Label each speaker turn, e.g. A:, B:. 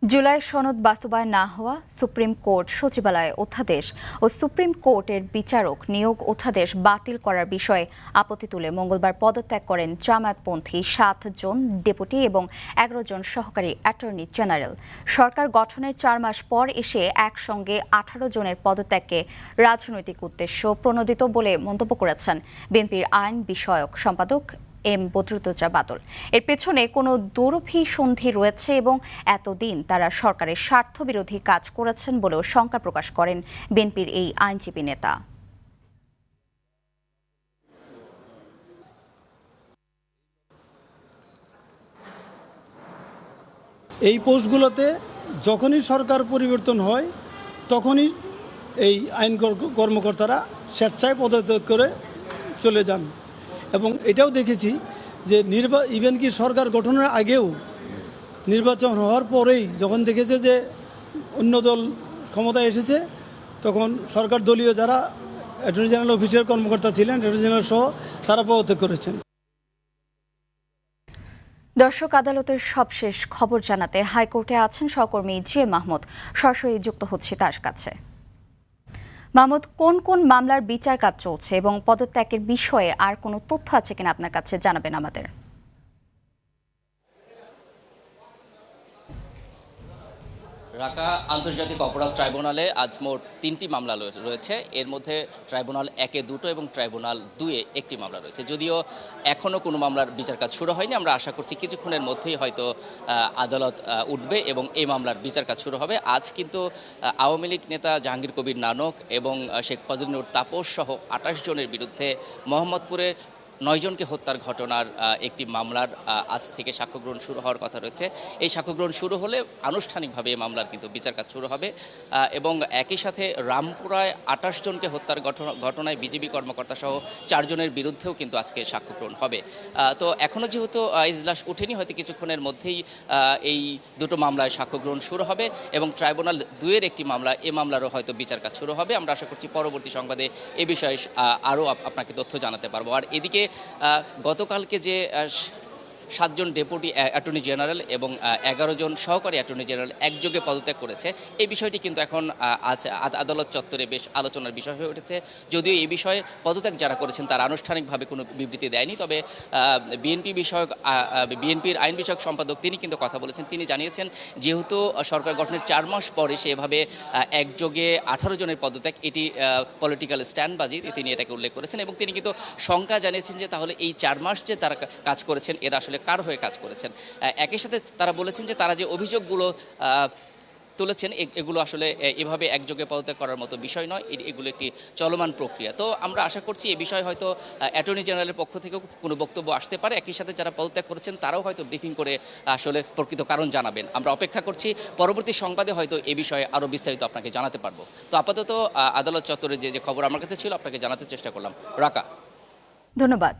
A: জুলাই সনদ বাস্তবায়ন না হওয়া, সুপ্রিম কোর্ট সচিবালয় অধ্যাদেশ ও সুপ্রিম কোর্টের বিচারক নিয়োগ অধ্যাদেশ বাতিল করার বিষয়ে আপত্তি তুলে মঙ্গলবার পদত্যাগ করেন জামায়াতপন্থী 7 জন ডেপুটি এবং 11 জন সহকারী অ্যাটর্নি জেনারেল। সরকার গঠনের 4 মাস পর এসে একসঙ্গে 18 জনের পদত্যাগকে রাজনৈতিক উদ্দেশ্য প্রণোদিত বলে মন্তব্য করেছেন বিএনপির আইন বিষয়ক সম্পাদক এম বদরুদ্দোজা বাদল। এর পেছনে কোনো দুরভিসন্ধি রয়েছে এবং এতদিন তারা সরকারের স্বার্থবিরোধী কাজ করেছেন বলেও শঙ্কা প্রকাশ করেন বিএনপির এই আইনজীবী নেতা।
B: এই পোস্টগুলোতে যখনই সরকার পরিবর্তন হয় তখনই এই আইন কর্মকর্তারা স্বেচ্ছায় পদত্যাগ করে চলে যান। এবং এটাও দেখেছি যে ইভেন কি সরকার গঠনের আগেও নির্বাচন হওয়ার পরেই যখন দেখেছে যে অন্য দল ক্ষমতায় এসেছে, তখন সরকার দলীয় যারা অ্যাটর্নি জেনারেল অফিসের কর্মকর্তা ছিলেন, অ্যাটর্নি জেনারেল সহ তারা পদত্যাগ করেছেন।
A: দর্শক, আদালতের সবশেষ খবর জানাতে হাইকোর্টে আছেন সহকর্মী জি এ মাহমুদ। সরাসরি যুক্ত হচ্ছে তার কাছে। মাহমুদ, কোন কোন মামলার বিচার কাজ চলছে এবং পদত্যাগের বিষয়ে আর কোনো তথ্য আছে কিনা আপনার কাছে জানাবেন আমাদের।
C: ঢাকা আন্তর্জাতিক অপরাধ ট্রাইব্যুনালে আজ মোট 3টি মামলা রয়েছে। এর মধ্যে ট্রাইব্যুনাল 1-এ 2টো এবং ট্রাইব্যুনাল 2-এ 1টি মামলা রয়েছে। যদিও এখনও কোনো মামলার বিচার কাজ শুরু হয়নি, আমরা আশা করছি কিছুক্ষণের মধ্যেই হয়তো আদালত উঠবে এবং এই মামলার বিচার কাজ শুরু হবে। আজ কিন্তু আওয়ামী লীগ নেতা জাহাঙ্গীর কবির নানক এবং শেখ ফজলুর তাপস সহ 28 জনের বিরুদ্ধে মোহাম্মদপুরে 9 জনকে হত্যার ঘটনার একটি মামলার আজ থেকে সাক্ষ্য গ্রহণ শুরু হওয়ার কথা রয়েছে। এই সাক্ষ্য গ্রহণ শুরু হলে আনুষ্ঠানিকভাবে এই মামলার কিন্তু বিচার কাজ শুরু হবে এবং একই সাথে রামপুরায় 28 জনকে হত্যার ঘটনায় বিজেপি কর্মকর্তা সহ 4 জনের বিরুদ্ধেও কিন্তু আজকে সাক্ষ্য গ্রহণ হবে। তো এখনও যেহেতু ইজলাস উঠেনি, হয়তো কিছুক্ষণের মধ্যেই এই দুটো মামলায় সাক্ষ্য গ্রহণ শুরু হবে এবং ট্রাইব্যুনাল 2-এর একটি মামলা, এ মামলারও হয়তো বিচার কাজ শুরু হবে। আমরা আশা করছি পরবর্তী সংবাদে এ বিষয়ে আরও আপনাকে তথ্য জানাতে পারবো। আর এদিকে গতকালকে যে 7 জন ডেপুটি অ্যাটর্নি জেনারেল এবং 11 জন সহকারী অ্যাটর্নি জেনারেল একযোগে পদত্যাগ করেছে, এই বিষয়টি কিন্তু এখন আজ আদালত চত্বরে বেশ আলোচনার বিষয় হয়ে উঠেছে। যদিও এই বিষয়ে পদত্যাগ যারা করেছেন তারা আনুষ্ঠানিকভাবে কোনো বিবৃতি দেয়নি, তবে বিএনপির আইন বিষয়ক সম্পাদক তিনি কিন্তু কথা বলেছেন। তিনি জানিয়েছেন যেহেতু সরকার গঠনের 4 মাস পরে সেভাবে একযোগে 18 জনের পদত্যাগ, এটি পলিটিক্যাল স্ট্যান্ডবাজি, তিনি এটাকে উল্লেখ করেছেন এবং তিনি কিন্তু শঙ্কা জানিয়েছেন যে তাহলে এই 4 মাস যে তারা কাজ করেছেন এরা আসলে কার হয়ে কাজ করেছেন। একই সাথে তারা বলেছেন যে তারা যে অভিযোগগুলো তুলেছেন এগুলো আসলে এভাবে একযোগে পদত্যাগ করার মতো বিষয় নয়, এগুলো একটি চলমান প্রক্রিয়া। তো আমরা আশা করছি এ বিষয়ে হয়তো অ্যাটর্নি জেনারেলের পক্ষ থেকেও কোনো বক্তব্য আসতে পারে। একই সাথে যারা পদত্যাগ করেছেন তারাও হয়তো ব্রিফিং করে আসলে প্রকৃত কারণ জানাবেন। আমরা অপেক্ষা করছি, পরবর্তী সংবাদে হয়তো এ বিষয়ে আরও বিস্তারিত আপনাকে জানাতে পারবো। তো আপাতত আদালত চত্বরে যে খবর আমার কাছে ছিল আপনাকে জানাতে চেষ্টা করলাম। রাকা,
A: ধন্যবাদ।